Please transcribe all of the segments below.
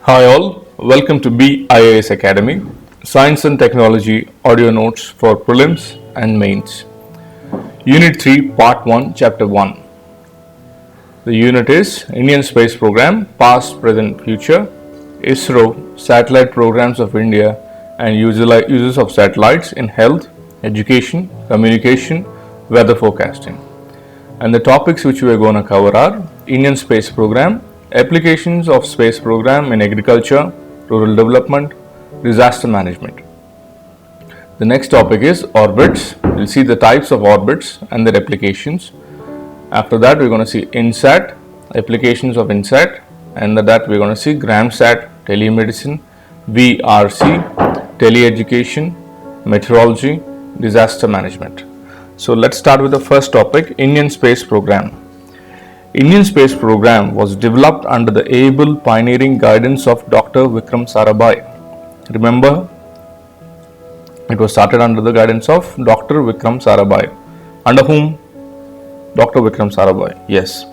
Hi all, welcome to BIAS Academy, Science and Technology audio notes for prelims and mains. Unit 3, Part 1, Chapter 1. The unit is Indian Space Program, Past, Present, Future, ISRO, Satellite Programs of India and uses of satellites in health, education, communication, weather forecasting. And the topics which we are going to cover are Indian Space Program, applications of space program in agriculture, rural development, disaster management. The next topic is orbits. We'll see the types of orbits and their applications. After that, we're going to see INSAT, applications of INSAT, and after that we're going to see GramSat, telemedicine, VRC, teleeducation, meteorology, disaster management. So let's start with the first topic, Indian Space Program. Indian Space Program was developed under the able pioneering guidance of Dr. Vikram Sarabhai. Remember, it was started under the guidance of Dr. Vikram Sarabhai. Under whom? Dr. Vikram Sarabhai. Yes.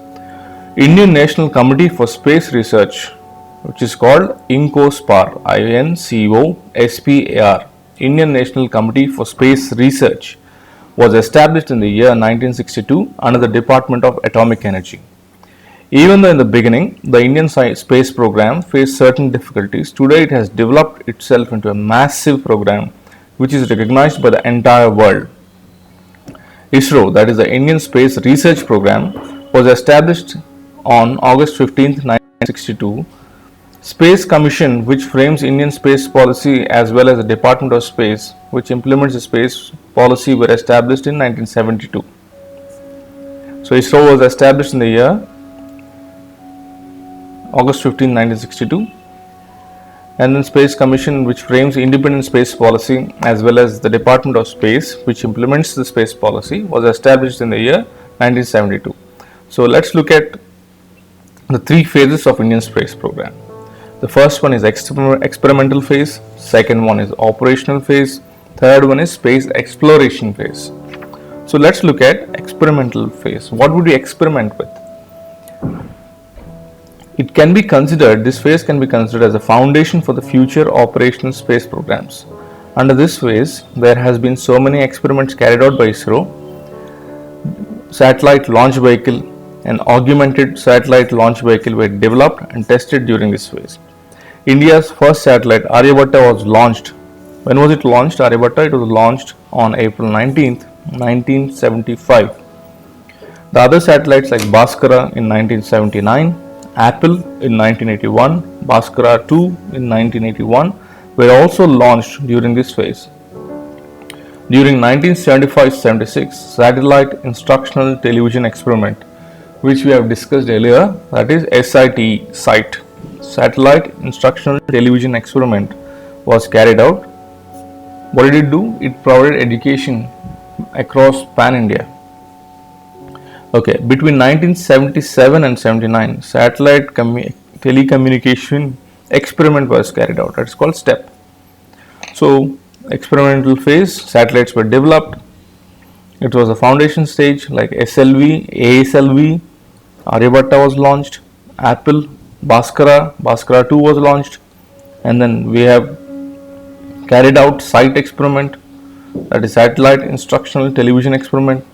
Indian National Committee for Space Research, which is called INCOSPAR, INCOSPAR, Indian National Committee for Space Research, was established in the year 1962 under the Department of Atomic Energy. Even though in the beginning the Indian space program faced certain difficulties, today it has developed itself into a massive program which is recognized by the entire world. ISRO, that is the Indian Space Research Program, was established on August 15, 1962. Space Commission, which frames Indian space policy, as well as the Department of Space, which implements the space policy, were established in 1972. So ISRO was established in the year August 15, 1962, and then Space Commission, which frames independent space policy, as well as the Department of Space, which implements the space policy, was established in the year 1972. So let's look at the three phases of Indian space program. The first one is experimental phase, second one is operational phase, third one is space exploration phase. So let's look at experimental phase. What would we experiment with? This phase can be considered as a foundation for the future operational space programs. Under this phase, there has been so many experiments carried out by ISRO. Satellite launch vehicle and augmented satellite launch vehicle were developed and tested during this phase. India's first satellite, Aryabhatta, was launched. When was it launched, Aryabhatta? It was launched on April 19th, 1975. The other satellites like Bhaskara in 1979, Apple in 1981, Bhaskara 2 in 1981 were also launched during this phase. During 1975-76, Satellite Instructional Television Experiment, which we have discussed earlier, that is SITE, Satellite Instructional Television Experiment, was carried out. What did it do? It provided education across Pan-India. Okay, between 1977 and 79, satellite telecommunication experiment was carried out. That's called STEP. So, experimental phase, satellites were developed. It was a foundation stage like SLV, ASLV, Aryabhatta was launched, Apple, Bhaskara 2 was launched, and then we have carried out SITE experiment, that is Satellite Instructional Television Experiment,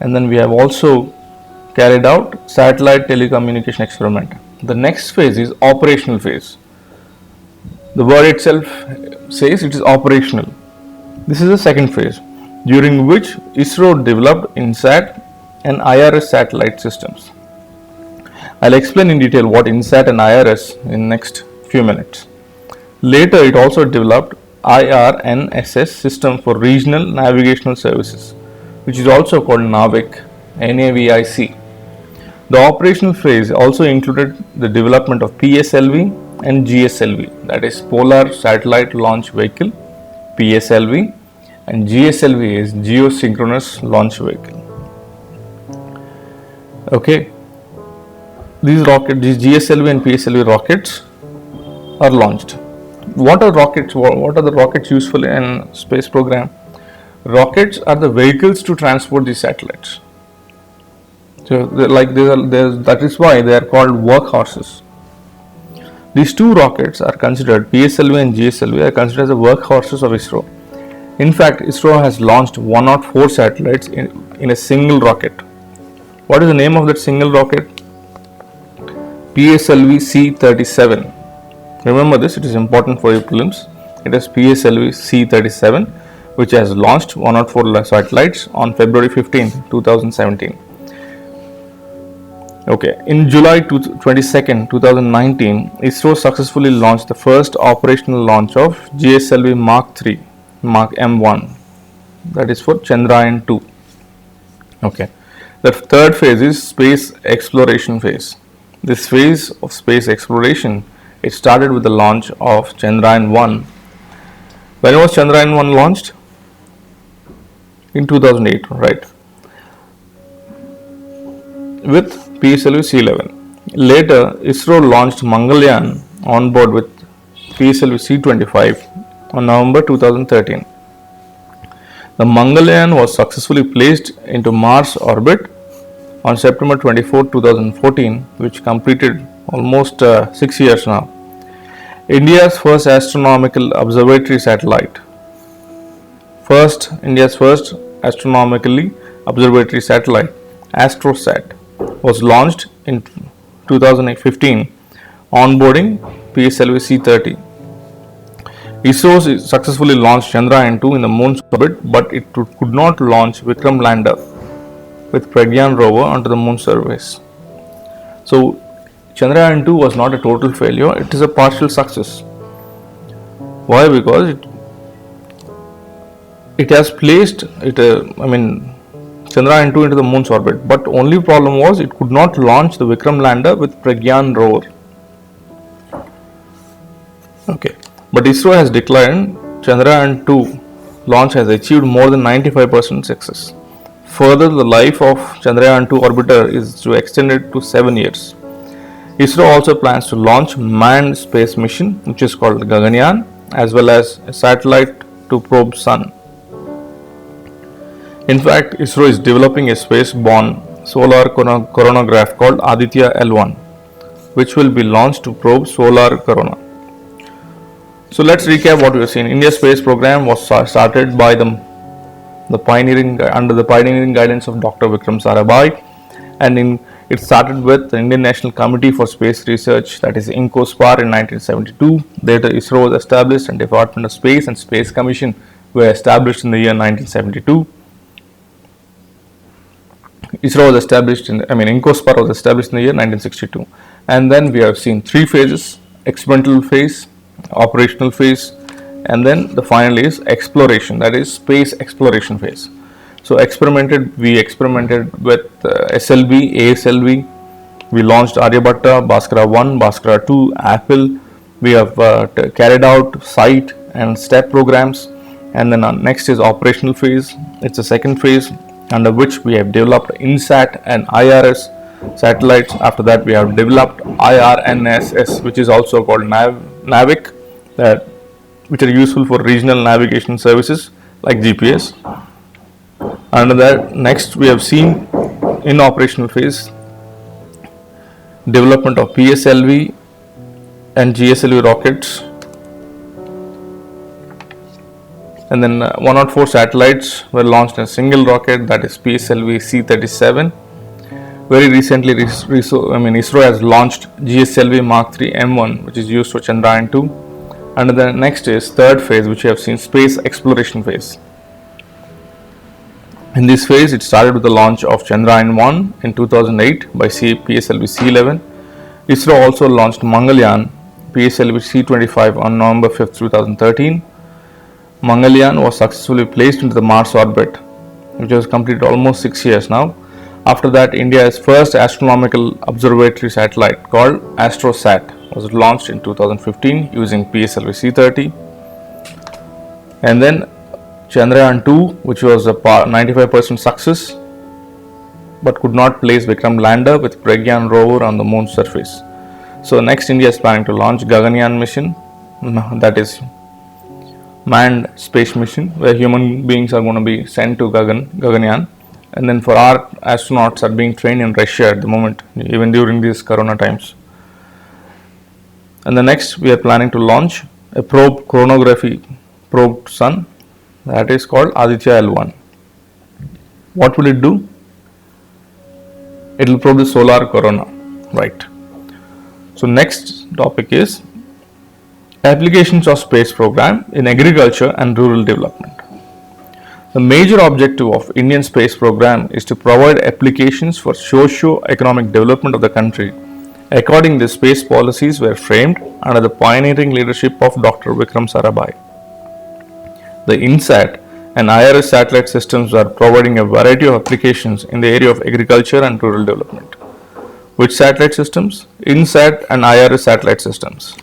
and then we have also carried out satellite telecommunication experiment. The next phase is operational phase. The word itself says it is operational. This is the second phase, during which ISRO developed INSAT and IRS satellite systems. I'll explain in detail what INSAT and IRS in next few minutes. Later, it also developed IRNSS system for regional navigational services, which is also called NAVIC, NAVIC. The operational phase also included the development of PSLV and GSLV, that is Polar Satellite Launch Vehicle, PSLV, and GSLV is Geosynchronous Launch Vehicle. Okay, these GSLV and PSLV rockets are launched. What are rockets? What are the rockets useful in space program? Rockets are the vehicles to transport these satellites. So, that is why they are called workhorses. These two rockets are considered, PSLV and GSLV, are considered as the workhorses of ISRO. In fact, ISRO has launched 104 satellites in a single rocket. What is the name of that single rocket? PSLV C-37. Remember this, it is important for your prelims. It is PSLV C-37, which has launched 104 satellites on February 15, 2017. Okay, in July 22nd, 2019, ISRO successfully launched the first operational launch of GSLV Mark 3, Mark M1, that is for Chandrayaan 2. Okay, the third phase is space exploration phase. This phase of space exploration, it started with the launch of Chandrayaan 1. When was Chandrayaan 1 launched? In 2008, right? With PSLV C-11. Later, ISRO launched Mangalyaan on board with PSLV C-25 on November 2013. The Mangalyaan was successfully placed into Mars orbit on September 24, 2014, which completed almost 6 years now. India's first astronomical observatory satellite. India's first astronomically observatory satellite, AstroSat, was launched in 2015, onboarding PSLV C-30. ISRO successfully launched Chandrayaan 2 in the moon's orbit, but it could not launch Vikram lander with Pragyan rover onto the moon surface. So Chandrayaan 2 was not a total failure, it is a partial success. Why? Because it has placed Chandrayaan 2 into the moon's orbit, but only problem was it could not launch the Vikram lander with Pragyan rover. Okay, but ISRO has declared Chandrayaan 2 launch has achieved more than 95% success. Further, the life of Chandrayaan 2 orbiter is to extend it to 7 years. ISRO also plans to launch manned space mission, which is called Gaganyaan, as well as a satellite to probe Sun. In fact, ISRO is developing a space-borne solar coronagraph called Aditya L1, which will be launched to probe solar corona. So let's recap what we have seen. India's space program was started by under the pioneering guidance of Dr. Vikram Sarabhai, and it started with the Indian National Committee for Space Research, that is INCOSPAR, in 1972. Later, ISRO was established and Department of Space and Space Commission were established in the year 1972. INCOSPAR was established in the year 1962. And then we have seen 3 phases: experimental phase, operational phase, and then the final is exploration, that is space exploration phase. So we experimented with SLV, ASLV, we launched Aryabhatta, Bhaskara 1, Bhaskara 2, Apple. We have carried out site and step programs, and then next is operational phase. It's the second phase, under which we have developed INSAT and IRS satellites. After that, we have developed IRNSS, which is also called NAVIC, which are useful for regional navigation services like GPS. Under that, next we have seen in operational phase development of PSLV and GSLV rockets, and then 104 satellites were launched in a single rocket, that is PSLV C-37. Very recently, ISRO has launched GSLV Mark 3 M1, which is used for Chandrayaan 2. And the next is third phase, which we have seen, space exploration phase. In this phase, it started with the launch of Chandrayaan 1 in 2008 by PSLV C-11. ISRO also launched Mangalyaan PSLV C-25 on November 5, 2013. Mangalyaan was successfully placed into the Mars orbit, which has completed almost 6 years now. After that, India's first astronomical observatory satellite called AstroSat was launched in 2015 using PSLV C-30. And then Chandrayaan 2, which was a 95% success, but could not place Vikram lander with Pragyan rover on the moon's surface. So next, India is planning to launch Gaganyaan mission, that is manned space mission, where human beings are going to be sent to Gaganyaan. And then for our astronauts are being trained in Russia at the moment, even during these corona times. And the next, we are planning to launch a probe chronography probe to Sun, that is called Aditya L1. What will it do? It will probe the solar corona, right? So next topic is applications of space program in agriculture and rural development. The major objective of Indian space program is to provide applications for socio-economic development of the country. According the space policies were framed under the pioneering leadership of Dr. Vikram Sarabhai. The INSAT and IRS satellite systems are providing a variety of applications in the area of agriculture and rural development. Which satellite systems? INSAT and IRS satellite systems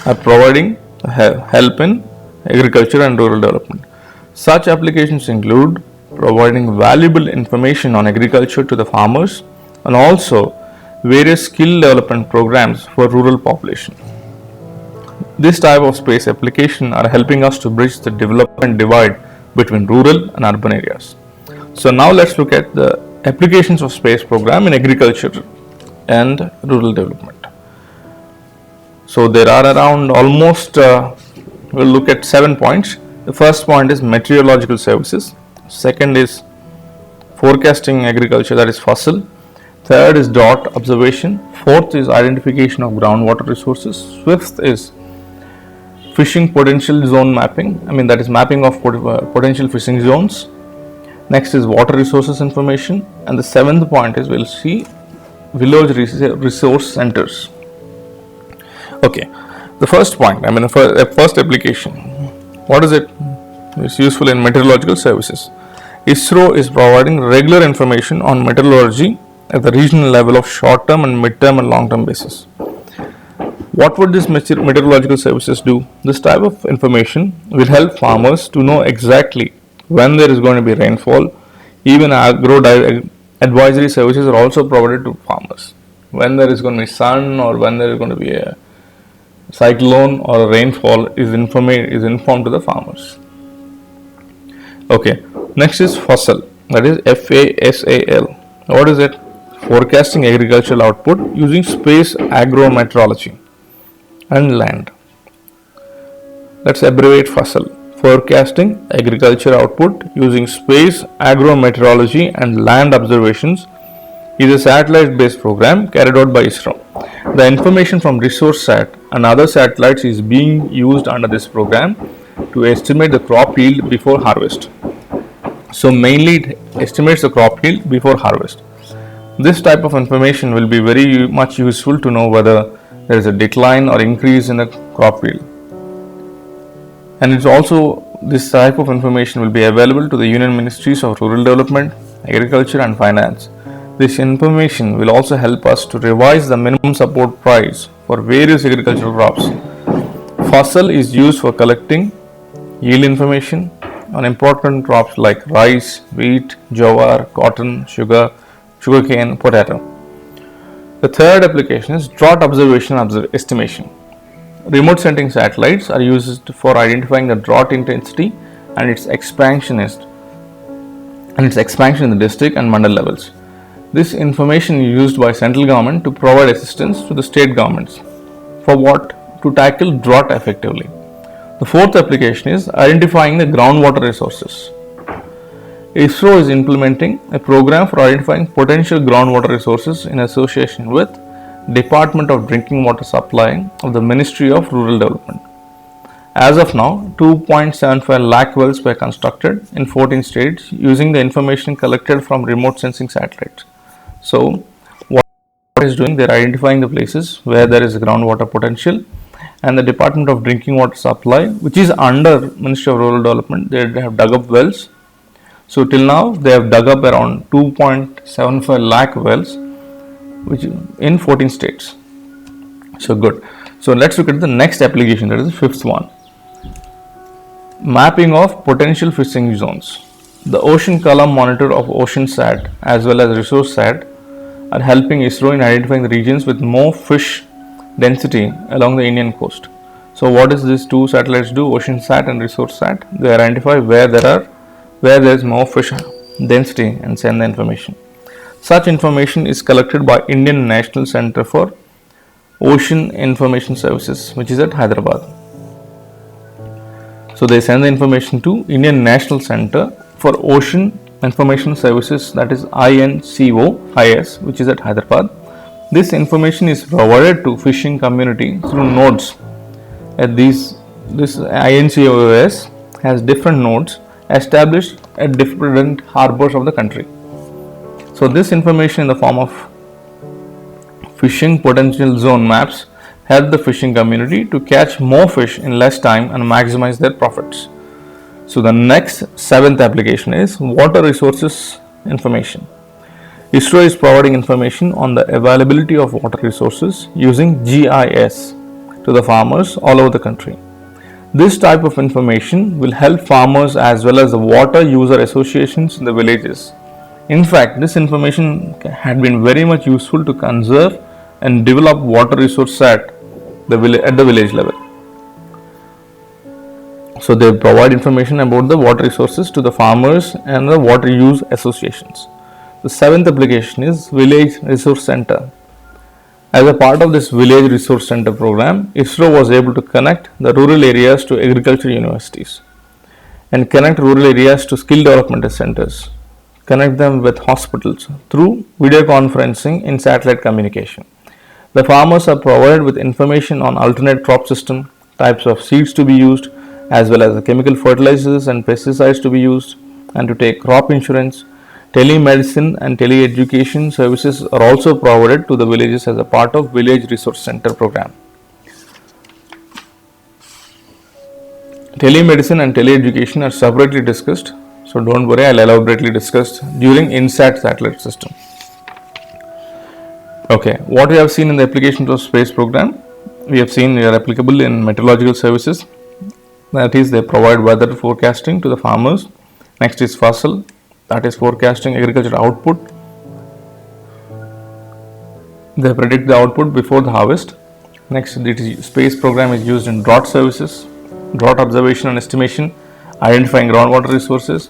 are providing help in agriculture and rural development. Such applications include providing valuable information on agriculture to the farmers and also various skill development programs for rural population. This type of space application are helping us to bridge the development divide between rural and urban areas. So now let's look at the applications of space program in agriculture and rural development. So there are around almost, we'll look at 7 points. The first point is meteorological services. Second is forecasting agriculture, that is FUSL. Third is drought observation. Fourth is identification of groundwater resources. Fifth is fishing potential zone mapping. That is mapping of potential fishing zones. Next is water resources information. And the seventh point is we'll see village resource centers. Okay, the first point, the first application. What is it? It's useful in meteorological services. ISRO is providing regular information on meteorology at the regional level of short-term and mid-term and long-term basis. What would this meteorological services do? This type of information will help farmers to know exactly when there is going to be rainfall. Even agro advisory services are also provided to farmers. When there is going to be sun or when there is going to be a cyclone or a rainfall is informed to the farmers. Okay, next is FUSL, that is FASAL. What is it? Forecasting agricultural output using space agrometeorology and land. Let's abbreviate FUSL. Forecasting agriculture output using space agrometeorology and land observations is a satellite-based program carried out by ISRO. The information from ResourceSat and other satellites is being used under this program to estimate the crop yield before harvest. So mainly it estimates the crop yield before harvest. This type of information will be very much useful to know whether there is a decline or increase in the crop yield. And it's also, this type of information will be available to the Union Ministries of Rural Development, Agriculture and Finance. This information will also help us to revise the minimum support price for various agricultural crops. FUSL is used for collecting yield information on important crops like rice, wheat, jowar, cotton, sugarcane, potato. The third application is drought observation estimation. Remote sensing satellites are used for identifying the drought intensity and its expansion in the district and mandal levels. This information is used by central government to provide assistance to the state governments. For what? To tackle drought effectively. The fourth application is identifying the groundwater resources. ISRO is implementing a program for identifying potential groundwater resources in association with Department of Drinking Water Supply of the Ministry of Rural Development. As of now, 2.75 lakh wells were constructed in 14 states using the information collected from remote sensing satellites. So, what is doing? They are identifying the places where there is groundwater potential, and the Department of Drinking Water Supply, which is under Ministry of Rural Development, they have dug up wells. So till now they have dug up around 2.75 lakh wells, which in 14 states. So good. So let's look at the next application, that is the fifth one. Mapping of potential fishing zones. The Ocean Column Monitor of OceanSat as well as ResourceSat are helping ISRO in identifying the regions with more fish density along the Indian coast. So what does these two satellites do, OceanSat and ResourceSat? They identify where there is more fish density and send the information. Such information is collected by Indian National Center for Ocean Information Services, which is at Hyderabad. So they send the information to Indian National Center for Ocean Information Services, that is INCOIS, which is at Hyderabad. This information is provided to fishing community through nodes. At this INCOIS has different nodes established at different harbors of the country. So this information in the form of fishing potential zone maps help the fishing community to catch more fish in less time and maximize their profits. So the next seventh application is water resources information. ISRO is providing information on the availability of water resources using GIS to the farmers all over the country. This type of information will help farmers as well as the water user associations in the villages. In fact, this information had been very much useful to conserve and develop water resources at the village level. So they provide information about the water resources to the farmers and the water use associations. The seventh application is Village Resource Center. As a part of this Village Resource Center program, ISRO was able to connect the rural areas to agriculture universities and connect rural areas to skill development centers, connect them with hospitals through video conferencing in satellite communication. The farmers are provided with information on alternate crop system, types of seeds to be used, as well as the chemical fertilizers and pesticides to be used, and to take crop insurance. Telemedicine and tele-education services are also provided to the villages as a part of Village Resource Center program. Telemedicine and tele-education are separately discussed, so don't worry, I'll elaborately discuss during INSAT satellite system. Okay, what we have seen in the applications of space program, we have seen they are applicable in meteorological services, that is they provide weather forecasting to the farmers. Next is FASL, that is forecasting agricultural output. They predict the output before the harvest. Next, the space program is used in drought services, drought observation and estimation, identifying groundwater resources,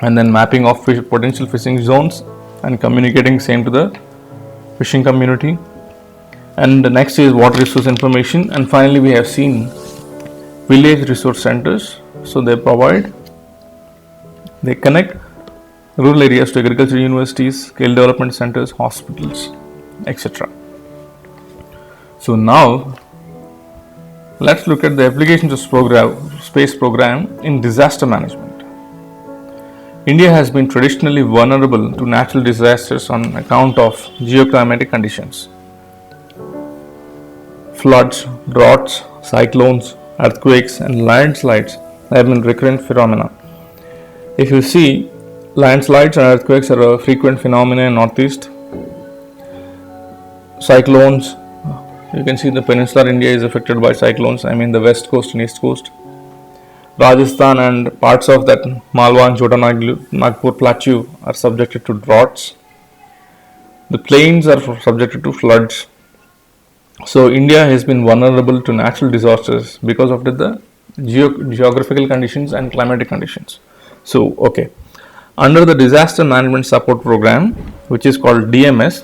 and then mapping of potential fishing zones and communicating same to the fishing community. And the next is water resource information, and finally we have seen village resource centers. So they connect rural areas to agriculture universities, skill development centers, hospitals, etc. So now let's look at the applications of space program in disaster management. India has been traditionally vulnerable to natural disasters on account of geoclimatic conditions. Floods, droughts, cyclones, earthquakes and landslides have been recurrent phenomena. If you see, landslides and earthquakes are a frequent phenomena in Northeast. Cyclones, you can see the peninsular India is affected by cyclones, the west coast and east coast. Rajasthan and parts of that Malwa and Chota Nagpur plateau are subjected to droughts. The plains are subjected to floods. So India has been vulnerable to natural disasters because of the geographical conditions and climatic conditions. So, okay. Under the Disaster Management Support Program, which is called DMS,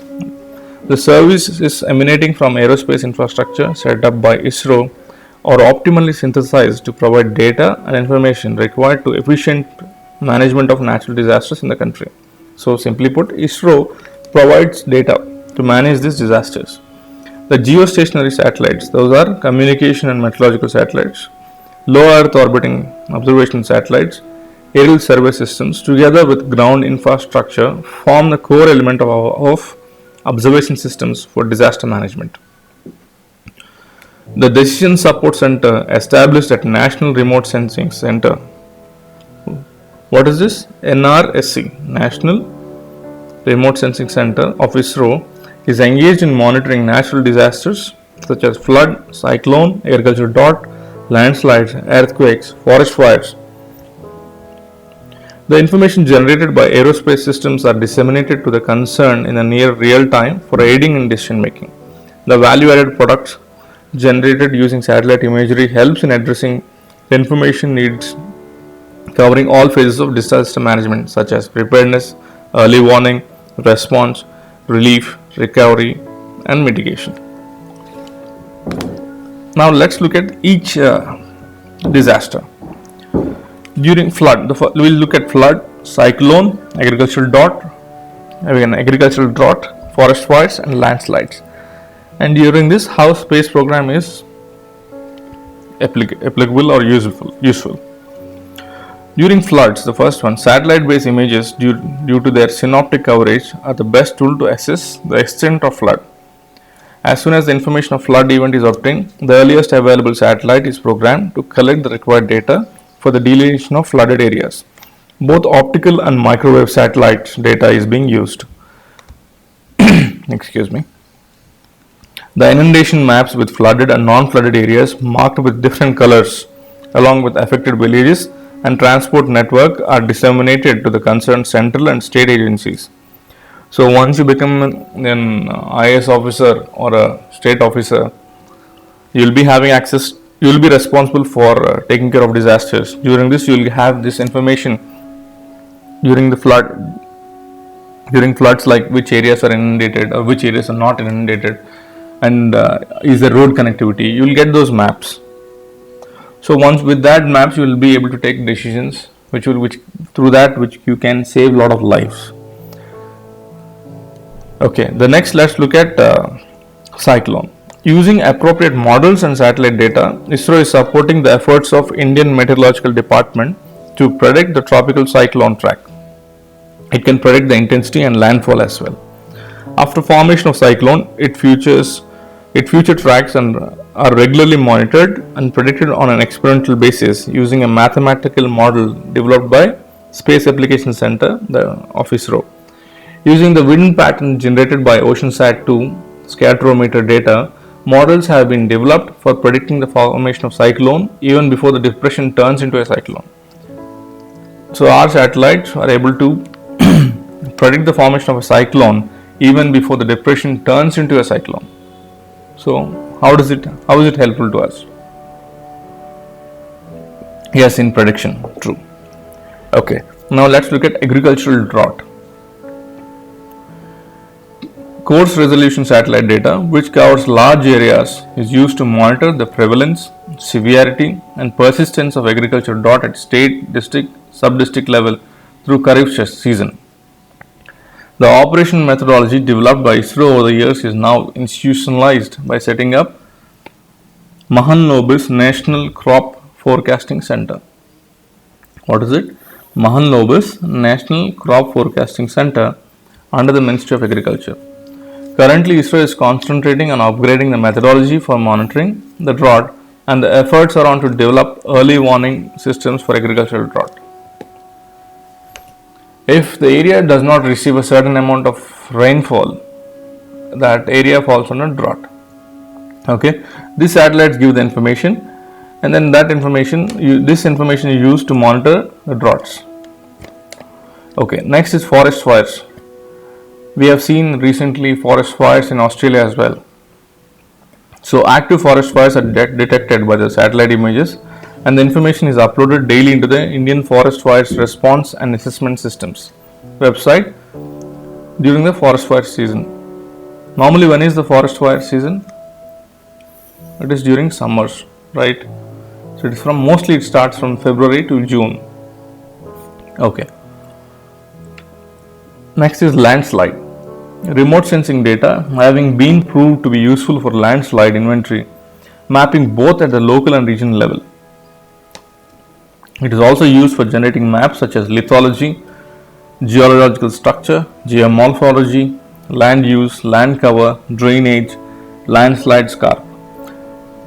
the service is emanating from aerospace infrastructure set up by ISRO or optimally synthesized to provide data and information required to efficient management of natural disasters in the country. So, simply put, ISRO provides data to manage these disasters. The geostationary satellites, those are communication and meteorological satellites, low Earth orbiting observation satellites, aerial survey systems, together with ground infrastructure, form the core element of observation systems for disaster management. The Decision Support Center established at National Remote Sensing Center. What is this? NRSC, National Remote Sensing Center of ISRO, is engaged in monitoring natural disasters such as flood, cyclone, agricultural drought, landslides, earthquakes, forest fires. The information generated by aerospace systems are disseminated to the concerned in a near real time for aiding in decision making. The value-added products generated using satellite imagery helps in addressing information needs covering all phases of disaster management such as preparedness, early warning, response, relief, recovery and mitigation. Now let's look at each disaster. During flood, we'll look at flood, cyclone, agricultural drought, forest fires, and landslides. And during this, how space program is applicable or useful. During floods, the first one, satellite-based images due to their synoptic coverage are the best tool to assess the extent of flood. As soon as the information of flood event is obtained, the earliest available satellite is programmed to collect the required data for the delineation of flooded areas. Both optical and microwave satellites data is being used. Excuse me. The inundation maps with flooded and non-flooded areas marked with different colors along with affected villages and transport network are disseminated to the concerned central and state agencies. So once you become an IAS officer or a state officer, you will be having access, you will be responsible for taking care of disasters. During this, you will have this information during the during floods, like which areas are inundated or which areas are not inundated, and is there road connectivity. You will get those maps. So once with that maps, you will be able to take decisions which you can save a lot of lives. Okay, the next let's look at cyclone. Using appropriate models and satellite data, ISRO is supporting the efforts of Indian Meteorological Department to predict the tropical cyclone track. It can predict the intensity and landfall as well. After formation of cyclone, its future tracks and are regularly monitored and predicted on an experimental basis using a mathematical model developed by Space Application Center of ISRO. Using the wind pattern generated by OceanSat-2 scatterometer data, models have been developed for predicting the formation of cyclone even before the depression turns into a cyclone. So our satellites are able to predict the formation of a cyclone even before the depression turns into a cyclone. So how is it helpful to us? Yes, in prediction, true. Okay, now let's look at agricultural drought. Coarse resolution satellite data, which covers large areas, is used to monitor the prevalence, severity, and persistence of agricultural drought at state, district, sub-district level through Kharif season. The operation methodology developed by ISRO over the years is now institutionalized by setting up Mahalanobis National Crop Forecasting Center. What is it? Mahalanobis National Crop Forecasting Center under the Ministry of Agriculture. Currently, ISRO is concentrating on upgrading the methodology for monitoring the drought, and the efforts are on to develop early warning systems for agricultural drought. If the area does not receive a certain amount of rainfall, that area falls under drought. Okay, these satellites give the information, and then this information is used to monitor the droughts. Okay, next is forest fires. We have seen recently forest fires in Australia as well. So active forest fires are detected by the satellite images, and the information is uploaded daily into the Indian Forest Fires Response and Assessment Systems website during the forest fire season. Normally, when is the forest fire season? It is during summers, right? So it starts from February to June. Okay. Next is landslide. Remote sensing data having been proved to be useful for landslide inventory, mapping both at the local and regional level. It is also used for generating maps such as lithology, geological structure, geomorphology, land use, land cover, drainage, landslide scarp.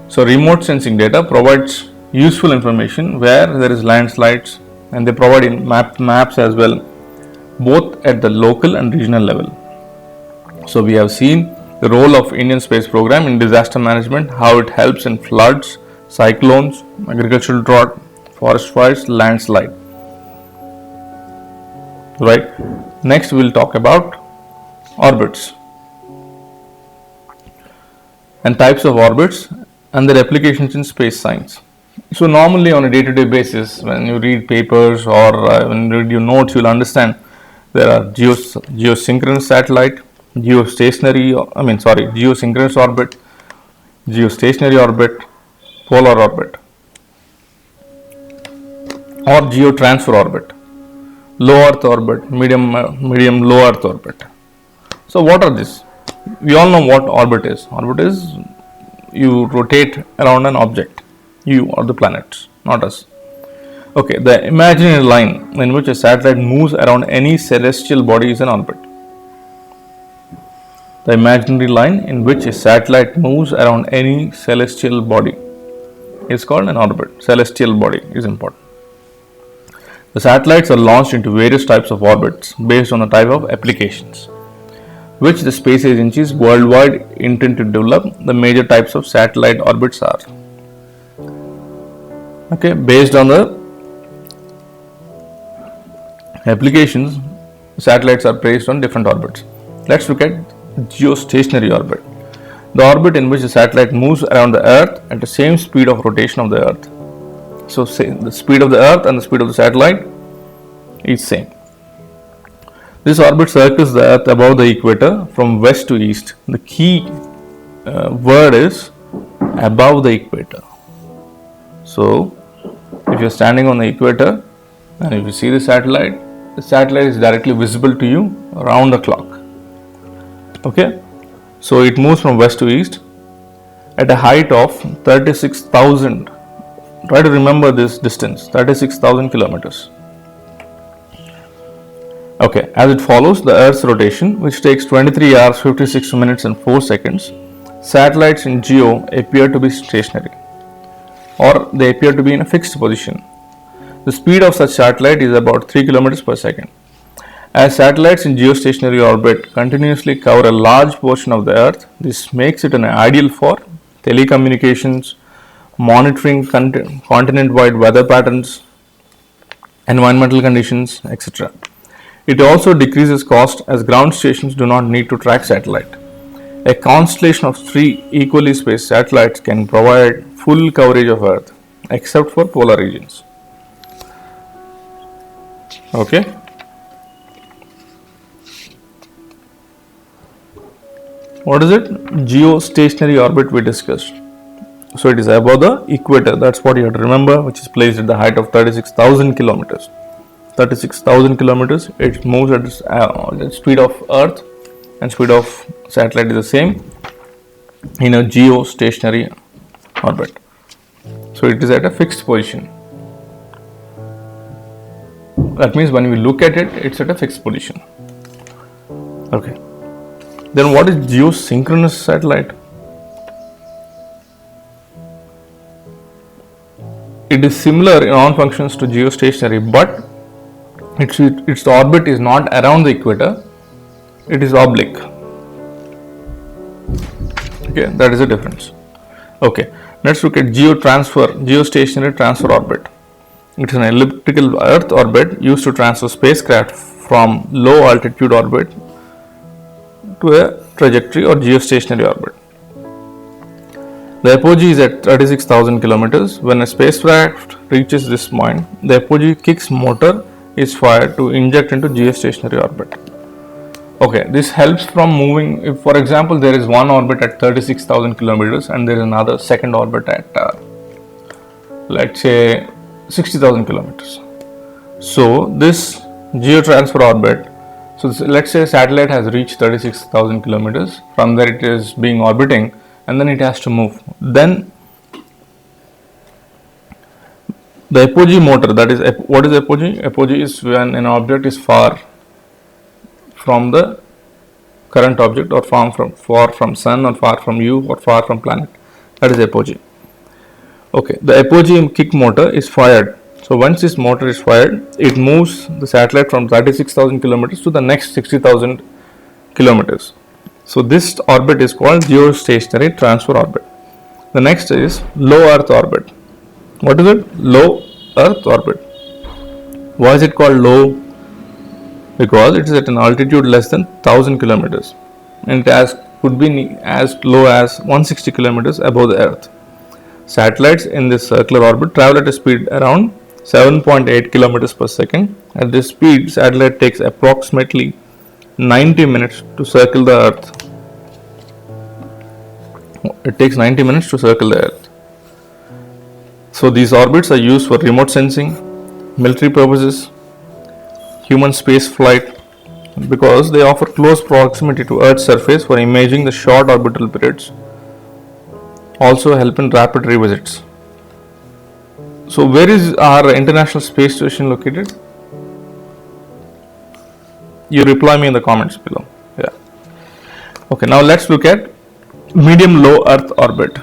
So remote sensing data provides useful information where there is landslides, and they provide in maps as well, both at the local and regional level. So we have seen the role of Indian Space Program in disaster management, how it helps in floods, cyclones, agricultural drought, forest fires, landslide. Right. Next we will talk about orbits and types of orbits and their applications in space science. So normally on a day-to-day basis, when you read papers or when you read your notes, you will understand there are geosynchronous satellite, geosynchronous orbit, geostationary orbit, polar orbit, or geotransfer orbit, low Earth orbit, medium low Earth orbit. So what are these? We all know what orbit is. Orbit is you rotate around an object, you or the planets, not us. Okay, the imaginary line in which a satellite moves around any celestial body is an orbit. The imaginary line in which a satellite moves around any celestial body is called an orbit. Celestial body is important. The satellites are launched into various types of orbits based on the type of applications which the space agencies worldwide intend to develop. The major types of satellite orbits are, okay, based on the applications, satellites are placed on different orbits. Let's look at geostationary orbit, the orbit in which the satellite moves around the Earth at the same speed of rotation of the Earth. So say the speed of the Earth and the speed of the satellite is same. This orbit circles the Earth above the equator from west to east. The key word is above the equator. So if you are standing on the equator and if you see the satellite is directly visible to you around the clock. Okay, so it moves from west to east at a height of 36,000. Try to remember this distance, 36,000 kilometers. Okay, as it follows the Earth's rotation, which takes 23 hours, 56 minutes and 4 seconds, satellites in GEO appear to be stationary, or they appear to be in a fixed position. The speed of such satellite is about 3 kilometers per second. As satellites in geostationary orbit continuously cover a large portion of the Earth, this makes it an ideal for telecommunications, monitoring continent-wide weather patterns, environmental conditions, etc. It also decreases cost as ground stations do not need to track satellite. A constellation of 3 equally spaced satellites can provide full coverage of Earth except for polar regions. Okay. What is it? Geostationary orbit we discussed. So it is above the equator, that's what you have to remember, which is placed at the height of 36,000 kilometers. 36,000 kilometers, it moves at the speed of Earth, and speed of satellite is the same in a geostationary orbit. So it is at a fixed position. That means when we look at it, it's at a fixed position. Okay. Then what is geosynchronous satellite? It is similar in all functions to geostationary, but its orbit is not around the equator, it is oblique. Okay, that is the difference. Okay, let's look at geostationary transfer orbit. It is an elliptical Earth orbit used to transfer spacecraft from low altitude orbit to a trajectory or geostationary orbit. The apogee is at 36,000 kilometers. When a spacecraft reaches this point, the apogee kicks motor is fired to inject into geostationary orbit. Okay, this helps from moving. If, for example, there is one orbit at 36,000 kilometers and there is another second orbit at let's say 60,000 kilometers. So this geotransfer orbit, so let's say a satellite has reached 36,000 kilometers. From there it is being orbiting, and then it has to move. Then the apogee motor, that is, what is apogee? Apogee is when an object is far from the current object, or far from sun, or far from you, or far from planet. That is apogee. Okay, the apogee kick motor is fired. So once this motor is fired, it moves the satellite from 36,000 kilometers to the next 60,000 kilometers. So this orbit is called geostationary transfer orbit. The next is low Earth orbit. What is it? Low Earth orbit. Why is it called low? Because it is at an altitude less than 1000 kilometers, and it could be as low as 160 kilometers above the Earth. Satellites in this circular orbit travel at a speed around 7.8 kilometers per second. At this speed, satellite takes approximately 90 minutes to circle the Earth. It takes 90 minutes to circle the Earth. So these orbits are used for remote sensing, military purposes, human space flight, because they offer close proximity to Earth's surface for imaging the short orbital periods, also help in rapid revisits. So where is our International Space Station located? You reply me in the comments below. Yeah. Okay, now let's look at medium low Earth orbit.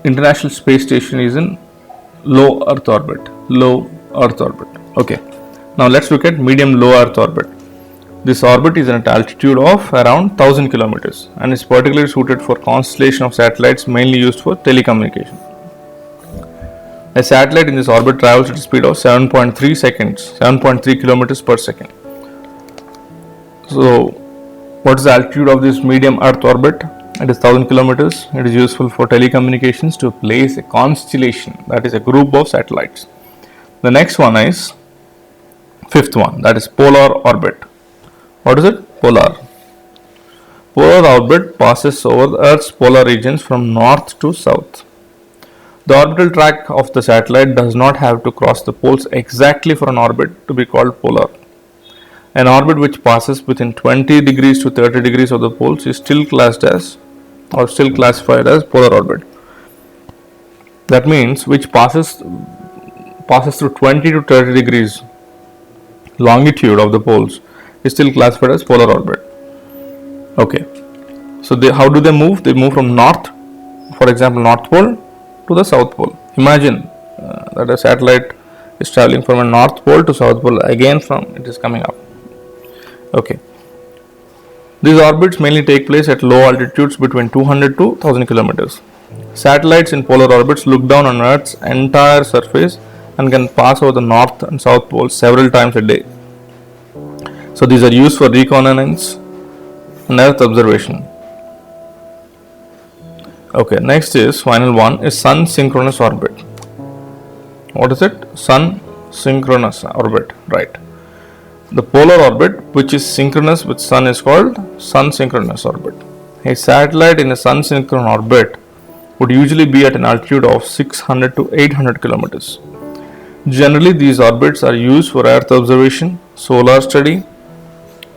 International Space Station is in low Earth orbit. Low Earth orbit. Okay. Now let's look at medium low Earth orbit. This orbit is at an altitude of around 1000 kilometers and is particularly suited for constellation of satellites mainly used for telecommunication. A satellite in this orbit travels at a speed of 7.3 kilometers per second. So, what is the altitude of this medium Earth orbit? It is 1000 kilometers. It is useful for telecommunications to place a constellation, that is a group of satellites. The next one is fifth one, that is polar orbit. What is it? Polar. Polar orbit passes over the Earth's polar regions from north to south. The orbital track of the satellite does not have to cross the poles exactly for an orbit to be called polar. An orbit which passes within 20 degrees to 30 degrees of the poles is still classified as polar orbit. That means which passes through 20 to 30 degrees longitude of the poles is still classified as polar orbit. Okay, so how do they move? They move from north, for example, North Pole to the South Pole. Imagine that a satellite is traveling from a North Pole to South Pole, again it is coming up. Okay, these orbits mainly take place at low altitudes between 200 to 1000 kilometers. Satellites in polar orbits look down on Earth's entire surface and can pass over the North and South poles several times a day. So these are used for reconnaissance and Earth observation. Okay, next is final one is Sun synchronous orbit. What is it? Sun synchronous orbit, right? The polar orbit, which is synchronous with Sun, is called Sun synchronous orbit. A satellite in a Sun synchronous orbit would usually be at an altitude of 600 to 800 kilometers. Generally, these orbits are used for Earth observation, solar study,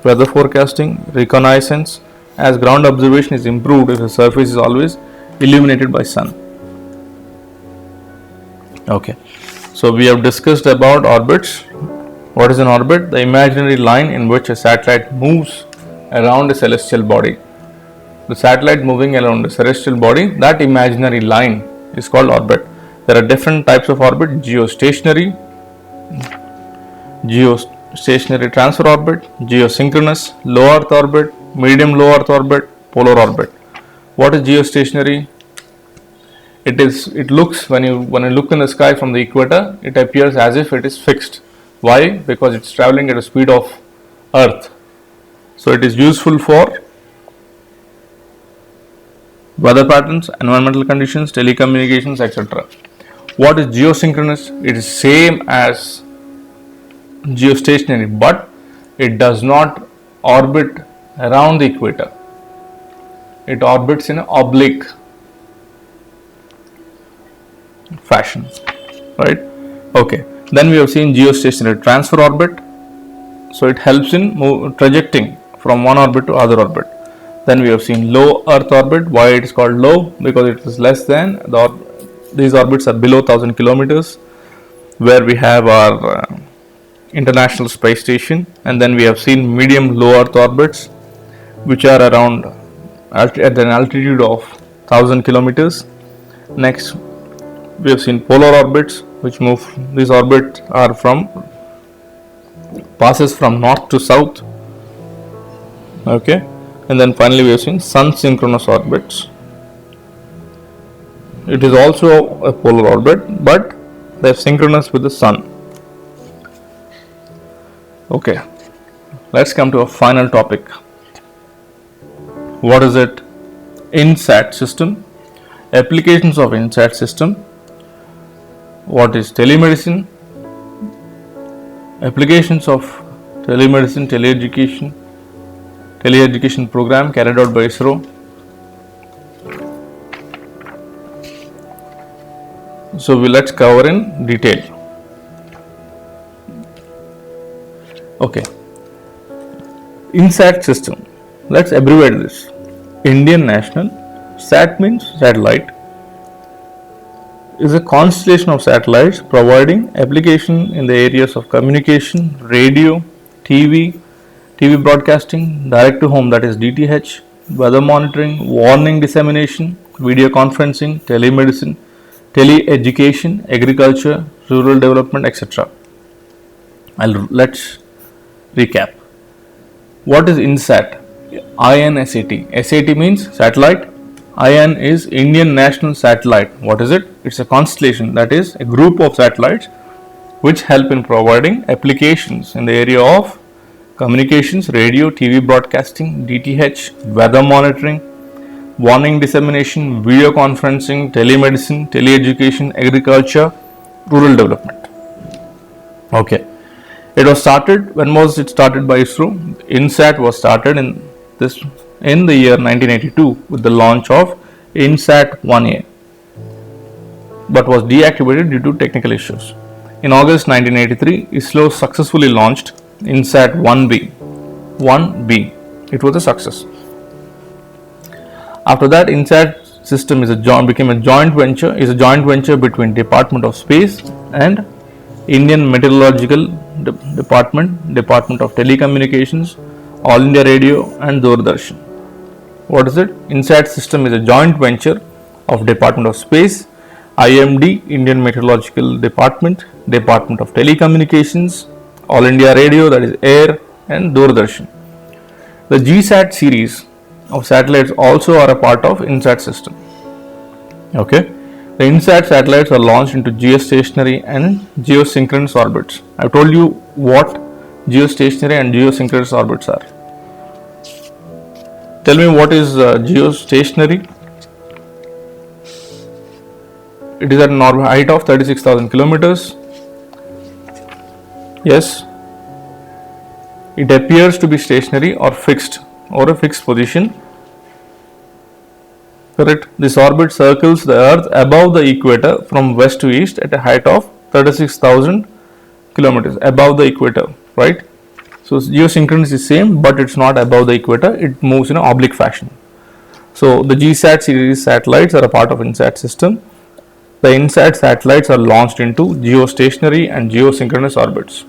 weather forecasting, reconnaissance, as ground observation is improved if the surface is always illuminated by sun. Okay, so we have discussed about orbits. What is an orbit? The imaginary line in which a satellite moves around a celestial body. The satellite moving around a celestial body, that imaginary line is called orbit. There are different types of orbit: geostationary transfer orbit, geosynchronous, low Earth orbit, medium low Earth orbit, polar orbit. What is geostationary? It looks, when you look in the sky from the equator, it appears as if it is fixed. Why? Because it's traveling at a speed of Earth. So it is useful for weather patterns, environmental conditions, telecommunications, etc. What is geosynchronous? It is same as geostationary, but it does not orbit around the equator. It orbits in an oblique fashion, right? Okay, then we have seen geostationary transfer orbit. So it helps in trajecting from one orbit to other orbit. Then we have seen low Earth orbit. Why it is called low? Because it is less than these orbits are below 1000 kilometers, where we have our International Space Station. And then we have seen medium low Earth orbits, which are around at an altitude of 1000 kilometers. Next, we have seen polar orbits, which move. These orbits are passes from north to south. Okay, and then finally we have seen sun synchronous orbits. It is also a polar orbit, but they are synchronous with the sun. Okay, let's come to a final topic. What is it? INSAT system. Applications of INSAT system. What is telemedicine? Applications of telemedicine, teleeducation program carried out by ISRO. So let's cover in detail. Okay, INSAT system. Let's abbreviate this. Indian National Sat means satellite, is a constellation of satellites providing application in the areas of communication, radio, TV broadcasting, direct to home, that is DTH, weather monitoring, warning dissemination, video conferencing, telemedicine, tele-education, agriculture, rural development, etc. Let's recap. What is INSAT? INSAT. SAT means satellite. IN is Indian National Satellite. What is it? It's a constellation, that is a group of satellites which help in providing applications in the area of communications, radio, TV broadcasting, DTH, weather monitoring, warning dissemination, video conferencing, telemedicine, teleeducation, agriculture, rural development. Okay. It was started, when was it started by ISRO? INSAT was started in the year 1982 with the launch of INSAT 1A, but was deactivated due to technical issues. In August 1983, ISRO successfully launched INSAT 1B. It was a success. After that, INSAT system became a joint venture between Department of Space and Indian Meteorological Department, Department of Telecommunications, All India Radio and Doordarshan. What is it? INSAT system is a joint venture of Department of Space, IMD, Indian Meteorological Department, Department of Telecommunications, All India Radio, that is AIR, and Doordarshan. The GSAT series of satellites also are a part of INSAT system. Okay. The INSAT satellites are launched into geostationary and geosynchronous orbits. I told you what geostationary and geosynchronous orbits are. Tell me what is geostationary. It is at an orbit height of 36,000 kilometers. Yes. It appears to be stationary or fixed, or a fixed position. Correct. This orbit circles the Earth above the equator from west to east at a height of 36,000 kilometers above the equator, right? So geosynchronous is same, but it's not above the equator. It moves in an oblique fashion. So the GSAT series satellites are a part of INSAT system. The INSAT satellites are launched into geostationary and geosynchronous orbits.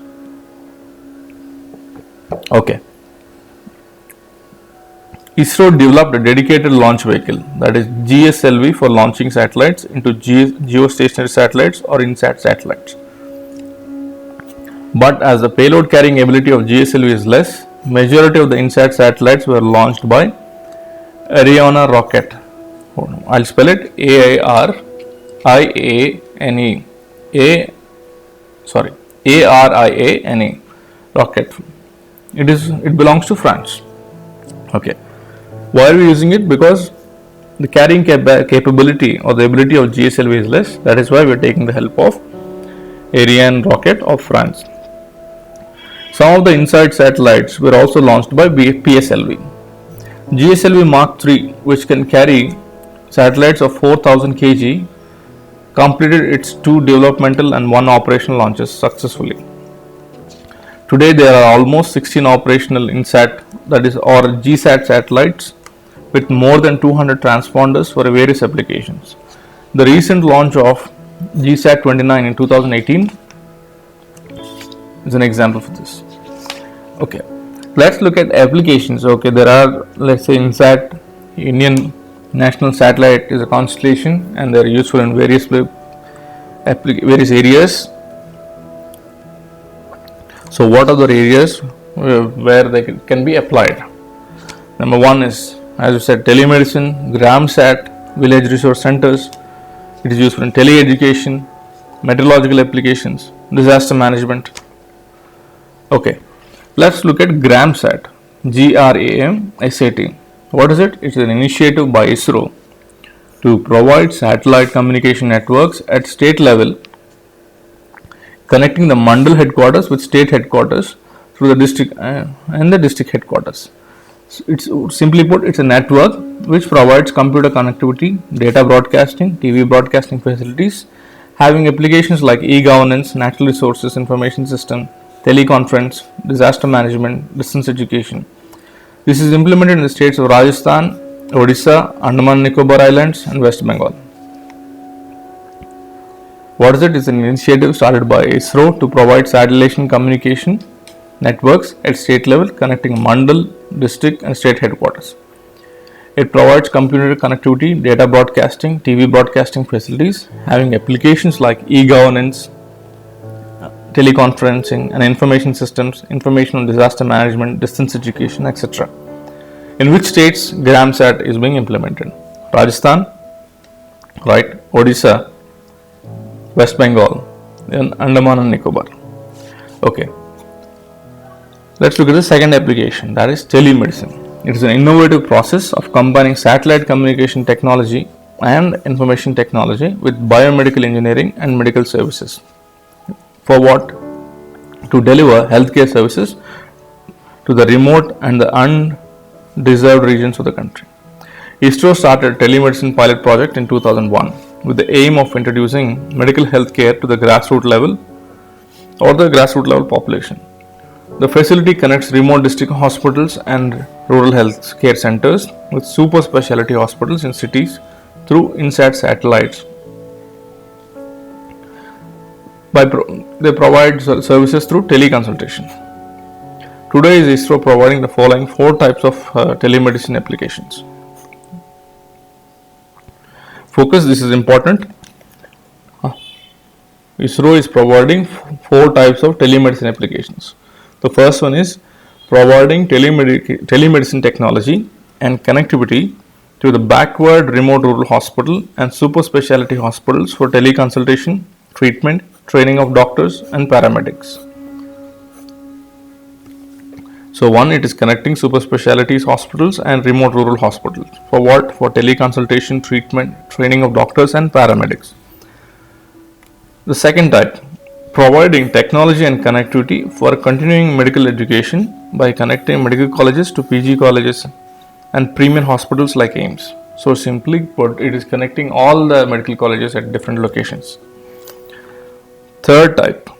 Okay. ISRO developed a dedicated launch vehicle, that is GSLV, for launching satellites into geostationary satellites or INSAT satellites. But as the payload carrying ability of GSLV is less, majority of the INSAT satellites were launched by Ariane rocket. I'll spell it ARIANE rocket. It belongs to France. Okay. Why are we using it? Because the carrying capability or the ability of GSLV is less. That is why we are taking the help of Ariane rocket of France. Some of the INSAT satellites were also launched by PSLV. GSLV Mark III, which can carry satellites of 4,000 kg, completed its 2 developmental and 1 operational launches successfully. Today there are almost 16 operational INSAT, that is, or GSAT satellites with more than 200 transponders for various applications. The recent launch of GSAT 29 in 2018 is an example for this. Okay, let's look at applications. Okay, there are, let's say, INSAT, Indian National Satellite, is a constellation and they are useful in various areas. So what are the areas where they can be applied? Number one is, as we said, telemedicine, GramSat, village resource centers. It is useful in tele-education, meteorological applications, disaster management. Okay, let's look at GramSat, GRAMSAT. What is it? It's an initiative by ISRO to provide satellite communication networks at state level, connecting the Mandal headquarters with state headquarters through the district and the district headquarters. So it's simply put, it's a network which provides computer connectivity, data broadcasting, TV broadcasting facilities, having applications like e-governance, natural resources information system, teleconference, disaster management, distance education. This is implemented in the states of Rajasthan, Odisha, Andaman and Nicobar Islands, and West Bengal. What is it? It's an initiative started by ISRO to provide satellite communication networks at state level connecting mandal, district, and state headquarters. It provides computer connectivity, data broadcasting, TV broadcasting facilities, having applications like e-governance, teleconferencing, and information systems, information on disaster management, distance education, etc. In which states GramSat is being implemented? Rajasthan, right? Odisha, West Bengal, and Andaman and Nicobar. Okay. Let's look at the second application, that is telemedicine. It is an innovative process of combining satellite communication technology and information technology with biomedical engineering and medical services. For what? To deliver healthcare services to the remote and the undeserved regions of the country. ISRO started a telemedicine pilot project in 2001 with the aim of introducing medical healthcare to the grassroots level or the grassroots level population. The facility connects remote district hospitals and rural health care centers with super specialty hospitals in cities through INSAT satellites. They provide services through teleconsultation. Today is ISRO providing the following 4 types of telemedicine applications. Focus, this is important. ISRO is providing 4 types of telemedicine applications. The first one is providing telemedicine technology and connectivity to the backward remote rural hospital and super specialty hospitals for teleconsultation, treatment, training of doctors and paramedics. So one, it is connecting super specialties hospitals and remote rural hospitals. For what? For teleconsultation, treatment, training of doctors and paramedics. The second type, providing technology and connectivity for continuing medical education by connecting medical colleges to PG colleges and premier hospitals like AIIMS. So simply put, it is connecting all the medical colleges at different locations. Third type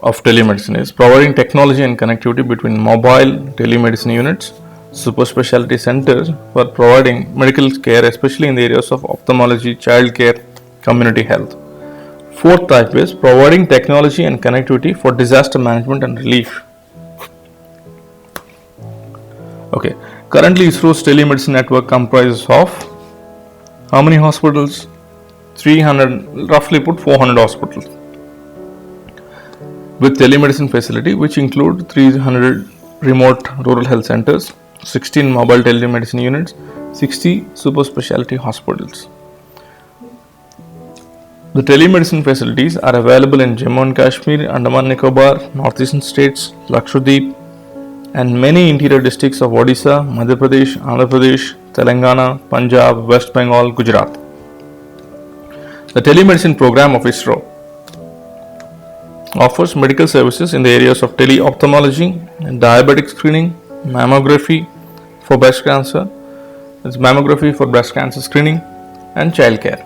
of telemedicine is providing technology and connectivity between mobile telemedicine units, super specialty centers for providing medical care, especially in the areas of ophthalmology, child care, community health. Fourth type is providing technology and connectivity for disaster management and relief. Okay, currently ISRO's telemedicine network comprises of how many hospitals? 300, roughly put 400 hospitals with telemedicine facility, which include 300 remote rural health centers, 16 mobile telemedicine units, 60 super specialty hospitals. The telemedicine facilities are available in Jammu and Kashmir, Andaman Nicobar, northeastern states, Lakshadweep, and many interior districts of Odisha, Madhya Pradesh, Andhra Pradesh, Telangana, Punjab, West Bengal, Gujarat. The telemedicine program of ISRO offers medical services in the areas of tele-ophthalmology, diabetic screening, mammography for breast cancer, screening, and child care.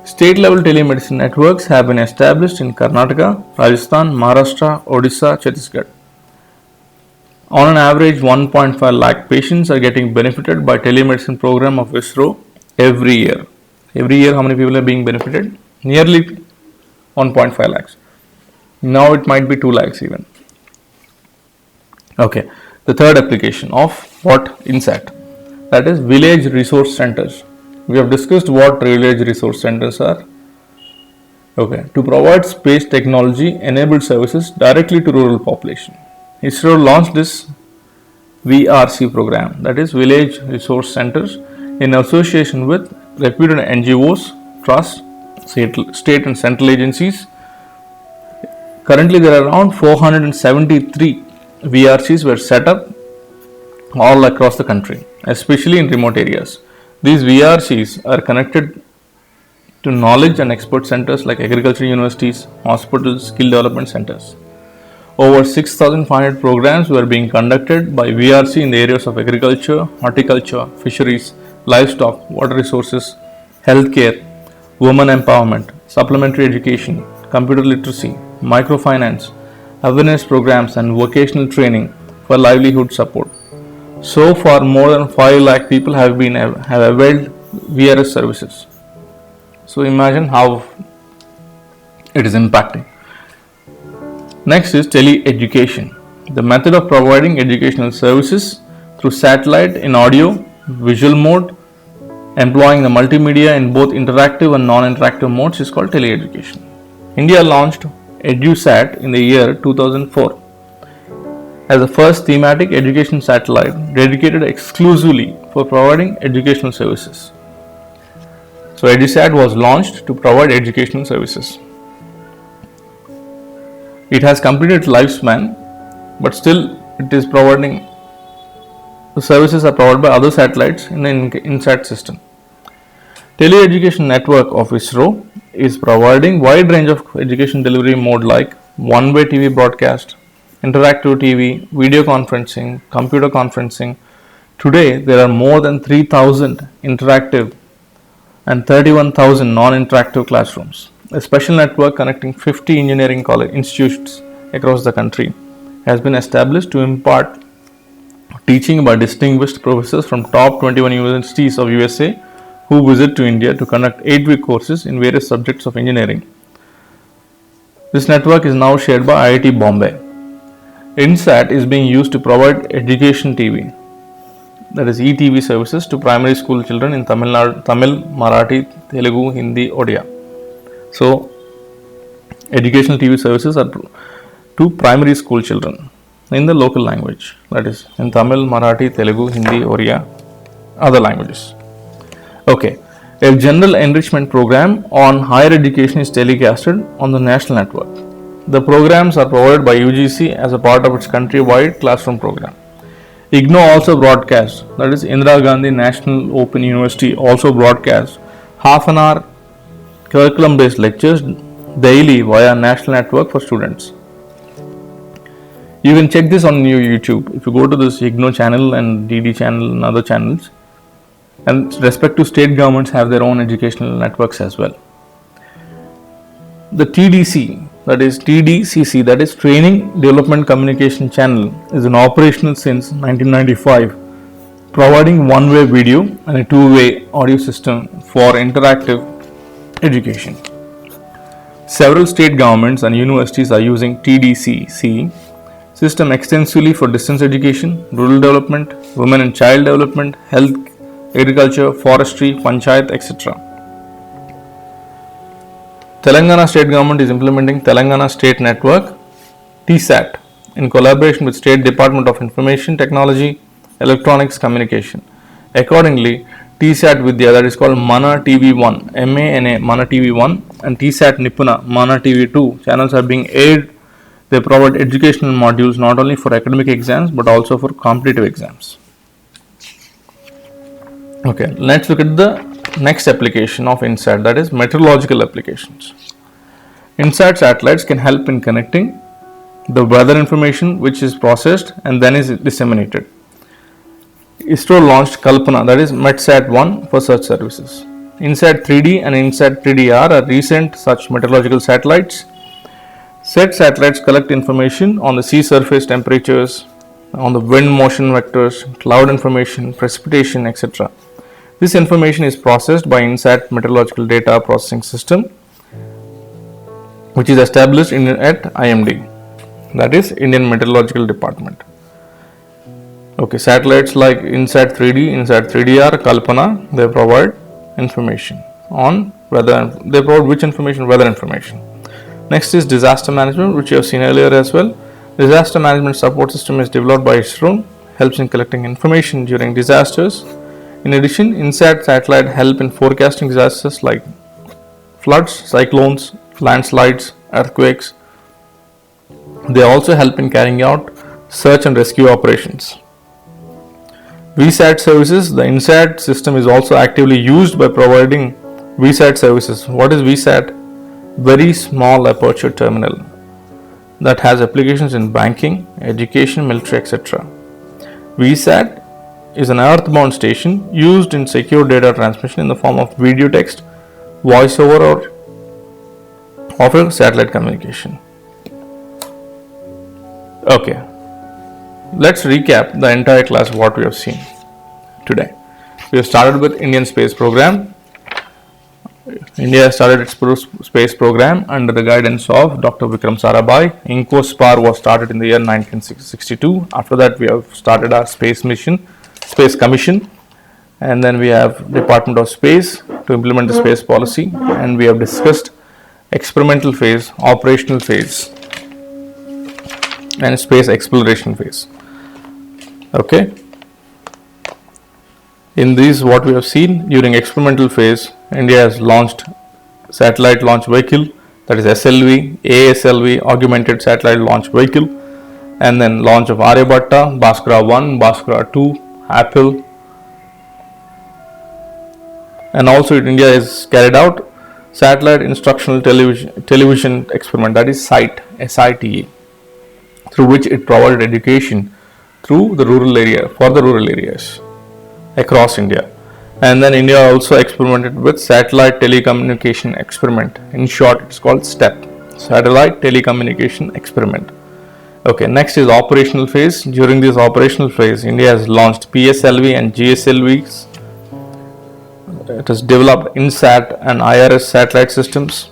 State level telemedicine networks have been established in Karnataka, Rajasthan, Maharashtra, Odisha, Chhattisgarh. On an average, 1.5 lakh patients are getting benefited by telemedicine program of ISRO every year. Every year, how many people are being benefited? Nearly 1.5 lakhs. Now it might be 2 lakhs even. Okay, the third application of what? INSAT, that is village resource centers. We have discussed what village resource centers are. Okay, to provide space technology enabled services directly to rural population. ISRO launched this VRC program, that is village resource centers, in association with reputed NGOs, trusts, state and central agencies. Currently there are around 473 VRCs were set up all across the country, especially in remote areas. These VRCs are connected to knowledge and expert centers like agriculture universities, hospitals, skill development centers. Over 6,500 programs were being conducted by VRC in the areas of agriculture, horticulture, fisheries, livestock, water resources, healthcare, women empowerment, supplementary education, computer literacy, microfinance, awareness programs and vocational training for livelihood support. So far, more than 5 lakh people have availed VRS services. So imagine how it is impacting. Next is tele-education, the method of providing educational services through satellite in audio, visual mode, employing the multimedia in both interactive and non-interactive modes is called tele-education. India launched EduSat in the year 2004 as the first thematic education satellite dedicated exclusively for providing educational services. So EduSat was launched to provide educational services. It has completed its lifespan, but still it is providing the services are provided by other satellites in the INSAT system. Tele-education network of ISRO is providing wide range of education delivery mode like one-way TV broadcast, interactive TV, video conferencing, computer conferencing. Today, there are more than 3,000 interactive and 31,000 non-interactive classrooms. A special network connecting 50 engineering college institutes across the country has been established to impart teaching by distinguished professors from top 21 universities of USA who visit to India to conduct 8-week courses in various subjects of engineering. This network is now shared by IIT Bombay. INSAT is being used to provide education TV, that is ETV services to primary school children in Tamil, Marathi, Telugu, Hindi, Odia. So, educational TV services are to primary school children in the local language, that is in Tamil, Marathi, Telugu, Hindi, Odia, other languages. Okay, a general enrichment program on higher education is telecasted on the national network. The programs are provided by UGC as a part of its country-wide classroom program. IGNOU also broadcasts, that is Indira Gandhi National Open University also broadcasts half an hour curriculum-based lectures daily via national network for students. You can check this on your YouTube. If you go to this IGNOU channel and DD channel and other channels, and respective state governments have their own educational networks as well. The TDC, that is TDCC, that is Training Development Communication Channel, is in operational since 1995, providing one-way video and a two-way audio system for interactive education. Several state governments and universities are using TDCC system extensively for distance education, rural development, women and child development, health, agriculture, forestry, panchayat, etc. Telangana state government is implementing Telangana State Network TSAT in collaboration with State Department of Information Technology, Electronics Communication. Accordingly, TSAT Vidya, that is called Mana TV1, MANA, Mana TV1 and TSAT Nipuna, Mana TV2 channels are being aired. They provide educational modules not only for academic exams but also for competitive exams. Okay, let's look at the next application of INSAT, that is meteorological applications. INSAT satellites can help in connecting the weather information which is processed and then is disseminated. ISRO launched Kalpana, that is METSAT-1 for such services. INSAT 3D and INSAT 3DR are recent such meteorological satellites. Said satellites collect information on the sea surface temperatures, on the wind motion vectors, cloud information, precipitation, etc. This information is processed by INSAT Meteorological Data Processing System, which is established at IMD, that is Indian Meteorological Department. Okay, satellites like INSAT 3D, INSAT 3DR, Kalpana, they provide information on weather. They provide which information? Weather information. Next is disaster management, which you have seen earlier as well. Disaster management support system is developed by ISRO, helps in collecting information during disasters. In addition, INSAT satellite help in forecasting disasters like floods, cyclones, landslides, earthquakes. They also help in carrying out search and rescue operations. VSAT services, the INSAT system is also actively used by providing VSAT services. What is VSAT? Very small aperture terminal that has applications in banking, education, military, etc. VSAT is an earthbound station used in secure data transmission in the form of video, text, voice over or of a satellite communication. Okay, let's recap the entire class what we have seen today. We have started with Indian space program. India started its space program under the guidance of Dr. Vikram Sarabhai. INCOSPAR was started in the year 1962. After that, we have started our space mission, Space Commission, and then we have Department of Space to implement the space policy, and we have discussed experimental phase, operational phase, and space exploration phase. Okay. In these, what we have seen during experimental phase, India has launched satellite launch vehicle, that is SLV, ASLV, augmented satellite launch vehicle, and then launch of Aryabhatta, Bhaskara 1, Bhaskara 2, Apple, and also India has carried out satellite instructional television experiment, that is SITE, SITE, through which it provided education through the rural area, for the rural areas across India. And then India also experimented with satellite telecommunication experiment. In short, it's called STEP, satellite telecommunication experiment. Okay, next is operational phase. During this operational phase, India has launched PSLV and GSLVs. It has developed INSAT and IRS satellite systems.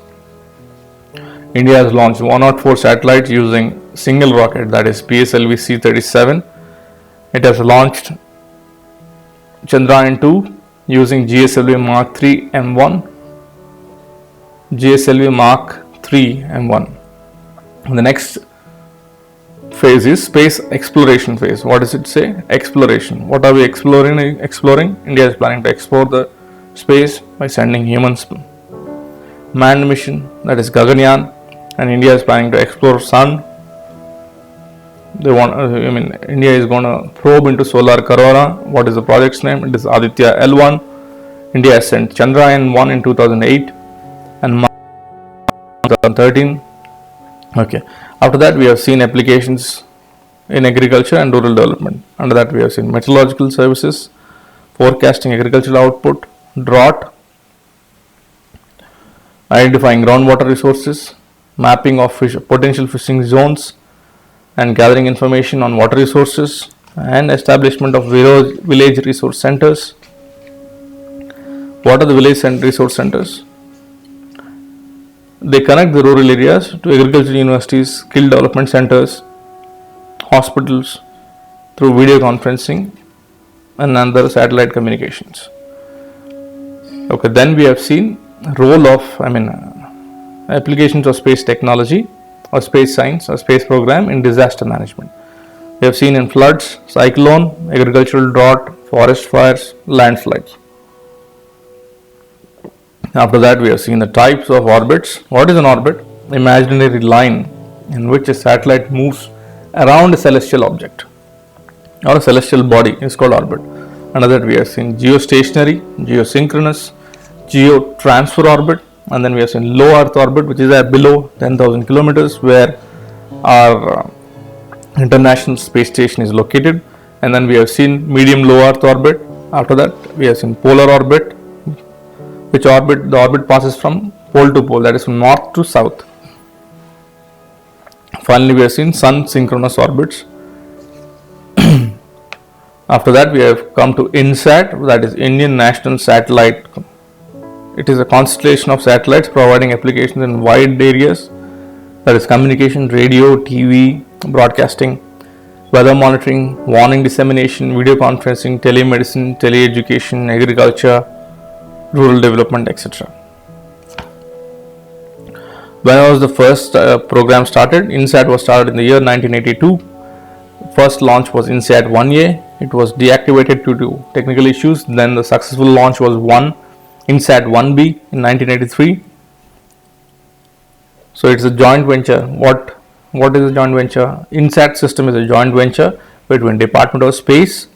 India has launched 104 satellites using single rocket, that is PSLV C-37. It has launched Chandrayaan 2 using GSLV Mark 3 M1, GSLV Mark 3 M1. The next phase is space exploration phase. What does it say? Exploration. What are we exploring? India is planning to explore the space by sending humans manned mission, that is Gaganyaan, and India is planning to explore Sun. India is going to probe into solar corona. What is the project's name? It is Aditya L1. India has sent Chandrayaan 1 in 2008 and Mars in 2013. Okay. After that, we have seen applications in agriculture and rural development. Under that, we have seen meteorological services, forecasting agricultural output, drought, identifying groundwater resources, mapping of potential fishing zones, and gathering information on water resources, and establishment of village resource centers. What are the village resource centers? They connect the rural areas to agriculture universities, skill development centers, hospitals through video conferencing and other satellite communications. Okay, then we have seen role of applications of space technology or space science or space program in disaster management. We have seen in floods, cyclone, agricultural drought, forest fires, landslides. After that, we have seen the types of orbits. What is an orbit? Imaginary line in which a satellite moves around a celestial object or a celestial body is called orbit. Under that, we have seen geostationary, geosynchronous, geotransfer orbit, and then we have seen low Earth orbit, which is at below 10,000 kilometers, where our International Space Station is located. And then we have seen medium low Earth orbit. After that, we have seen polar orbit, which the orbit passes from pole to pole, that is from north to south. Finally, we have seen sun synchronous orbits. After that, we have come to INSAT, that is Indian National Satellite. It is a constellation of satellites providing applications in wide areas, that is communication, radio, TV, broadcasting, weather monitoring, warning dissemination, video conferencing, telemedicine, teleeducation, agriculture, rural development, etc. When was the first program started? INSAT was started in the year 1982. First launch was INSAT 1A. It was deactivated due to technical issues. Then the successful launch was INSAT 1B in 1983. So it's a joint venture. What is a joint venture? INSAT system is a joint venture between Department of Space,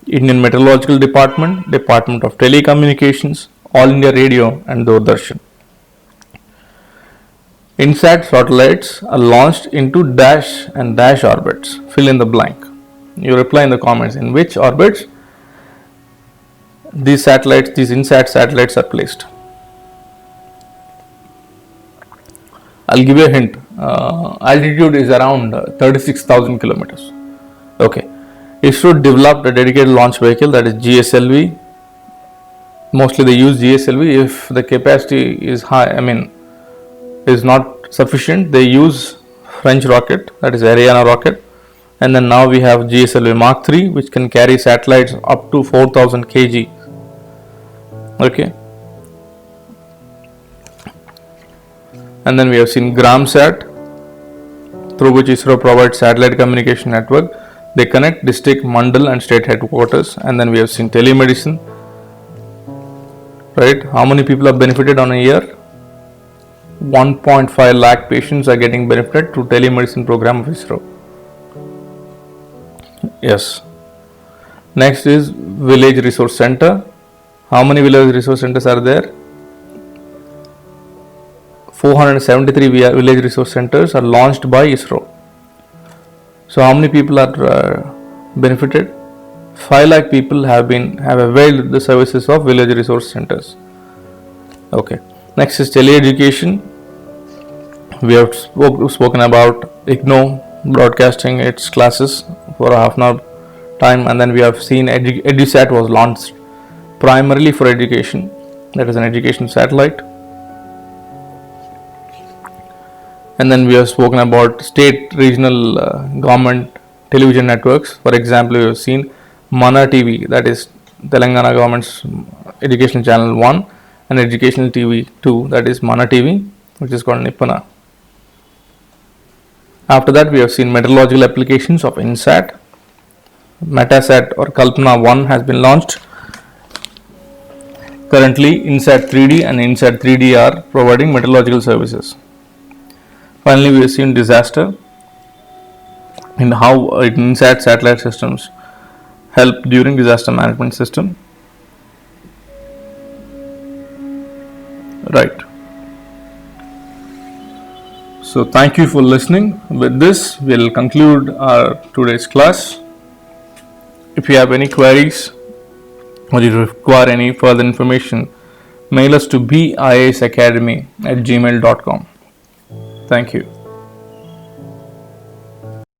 Indian Meteorological Department, Department of Telecommunications, All India Radio and Doordarshan. INSAT satellites are launched into dash and dash orbits. Fill in the blank. You reply in the comments in which orbits these INSAT satellites are placed. I'll give you a hint. Altitude is around 36,000 kilometers. Okay. ISRO developed a dedicated launch vehicle, that is GSLV. Mostly they use GSLV if the capacity is high, is not sufficient. They use French rocket, that is Ariane rocket. And then now we have GSLV Mark III, which can carry satellites up to 4,000 kg. Okay. And then we have seen GramSat, through which ISRO provides satellite communication network. They connect district, mandal and state headquarters. And then we have seen telemedicine. Right? How many people are benefited on a year? 1.5 lakh patients are getting benefited through telemedicine program of ISRO. Yes. Next is Village Resource Center. How many village resource centers are there? 473 village resource centers are launched by ISRO. So how many people are benefited? 5 lakh people have availed the services of village resource centers. Okay. Next is tele-education. We have spoken about IGNOU broadcasting its classes for a half an hour time, and then we have seen EduSat was launched primarily for education. That is an education satellite. And then we have spoken about state, regional government television networks. For example, we have seen Mana TV, that is Telangana government's educational channel 1, and educational TV 2, that is Mana TV, which is called Nipana. After that, we have seen meteorological applications of INSAT. Metasat or Kalpana 1 has been launched. Currently, INSAT 3D and INSAT 3D are providing meteorological services. Finally, we have seen disaster and how INSAT satellite systems help during disaster management system. Right. So thank you for listening. With this, we'll conclude our today's class. If you have any queries or you require any further information, mail us to biasacademy@gmail.com. Thank you.